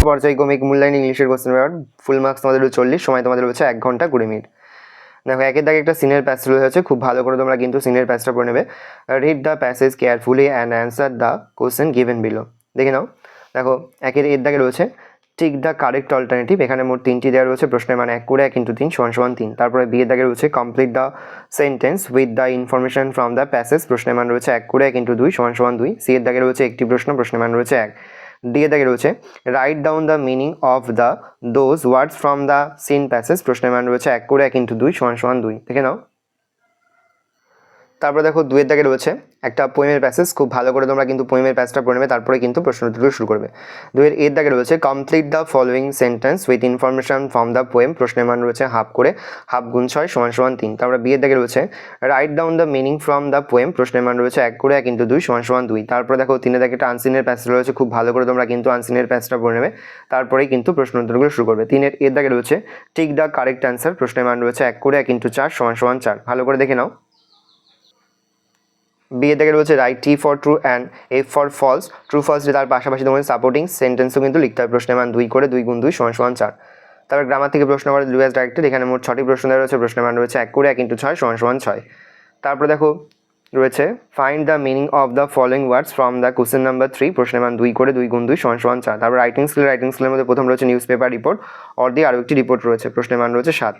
পর্যায়ক্রমিক মূল্যায়ন ইংলিশের কোশ্চেন পেপার, ফুল মার্কস তোমাদের 40, সময় তোমাদের হচ্ছে 1 ঘন্টা 20 মিনিট। দেখো একের দাগে একটা সিনের প্যাসেজ হয়েছে, খুব ভালো করে তোমরা কিন্তু সিনের প্যাসেজটা পড়ে নেবে। Read the passage carefully and answer the question given below. দেখে নাও, দেখো এর দাগে রয়েছে টিক দ্য কারেক্ট অল্টারনেটিভ, এখানে মোট 3টি দেওয়া রয়েছে, প্রশ্নের মান 1 করে 1 × 3 = 3। তারপরে বি এর দাগে রয়েছে complete the sentence with the information from the passage, প্রশ্নের মান রয়েছে 1 করে 1 × 2 = 2। সি এর দাগে রয়েছে একটি প্রশ্ন, প্রশ্নের মান রয়েছে 1। ডি এর দাগে রয়েছে write down the meaning of the those words from the seen passage, প্রশ্নের মান রয়েছে 1 করে 1 × 2 = 2। দেখে নাও। তারপরে দেখো 2 এর দাগে রয়েছে একটা পোয়েমের প্যাসেজ, খুব ভালো করে তোমরা কিন্তু পোয়েমের প্যাসেজটা পড়ে নেবে, তারপরে কিন্তু প্রশ্ন উত্তরগুলো শুরু করবে। 2 এর দাগে রয়েছে complete the following sentence with information from the poem, প্রশ্নের মান রয়েছে হাফ করে, হাফ × 6 = 3। তারপরে বি এর দাগে রয়েছে write down the meaning from the poem, প্রশ্নের মান রয়েছে 1 করে 1 × 2 = 2। তারপরে দেখো 3 এর দাগে একটা আনসিনের প্যাসেজ রয়েছে, খুব ভালো করে তোমরা কিন্তু আনসিনের প্যাসেজটা পড়ে নেবে, তারপরেই কিন্তু প্রশ্ন উত্তরগুলো শুরু করবে। 3 এর দাগে রয়েছে টিক দ্য কারেক্ট অ্যান্সার, প্রশ্নের মান রয়েছে 1 করে 1 × 4 = 4। ভালো করে দেখে নাও। বি এর দাগে রয়েছে right T for true and F for false, true false তার পাশাপাশি তোমাদের সাপোর্টিং সেন্টেন্সও কিন্তু লিখতে হবে, প্রশ্নের মান 2 করে 2 × 2 = 4। তারপর গ্রামার থেকে প্রশ্ন করে ডু অ্যাজ ডাইরেক্টেড, এখানে মোট 6টি প্রশ্ন দেওয়া রয়েছে, প্রশ্নের মান রয়েছে 1 করে 1 × 6 = 6। তারপরে দেখো রয়েছে find the meaning of the following words from the question number 3, প্রশ্নের মান 2 করে 2 × 2 = 4। তারপর রাইটিং স্কিলের মধ্যে প্রথম রয়েছে নিউজ পেপার রিপোর্ট অর দিয়ে আরও একটি রিপোর্ট রয়েছে, প্রশ্নের মান রয়েছে 7।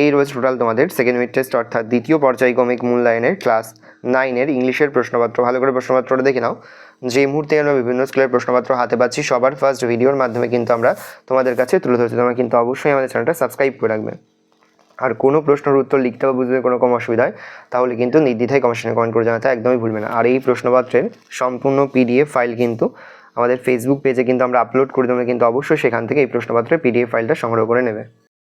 এই রয়েছে টোটাল তোমাদের সেকেন্ড মিড টেস্ট অর্থাৎ দ্বিতীয় পর্যায়ক্রমিক মূল্যায়নের ক্লাস 9 ইংলিশের প্রশ্নপত্র। ভালো করে প্রশ্নপত্রটা দেখে নাও। যে মুহূর্তে আমরা বিভিন্ন স্কুলের প্রশ্নপত্র হাতে পাচ্ছি, সবার ফার্স্ট ভিডিওর মাধ্যমে কিন্তু আমরা তোমাদের কাছে তুলে ধরছি। তোমরা কিন্তু অবশ্যই আমাদের চ্যানেলটা সাবস্ক্রাইব করে রাখবে। আর কোনো প্রশ্নের উত্তর লিখতে বা বুঝতে কোনো কম অসুবিধা হয় তাহলে কিন্তু নির্দ্বিধায় কমেন্ট করে জানাতে একদমই ভুলবে না। আর এই প্রশ্নপত্রের সম্পূর্ণ PDF ফাইল কিন্তু আমাদের ফেসবুক পেজে কিন্তু আমরা আপলোড করে দেবো, কিন্তু অবশ্যই সেখান থেকে এই প্রশ্নপত্রের PDF ফাইলটা সংগ্রহ করে নেবে।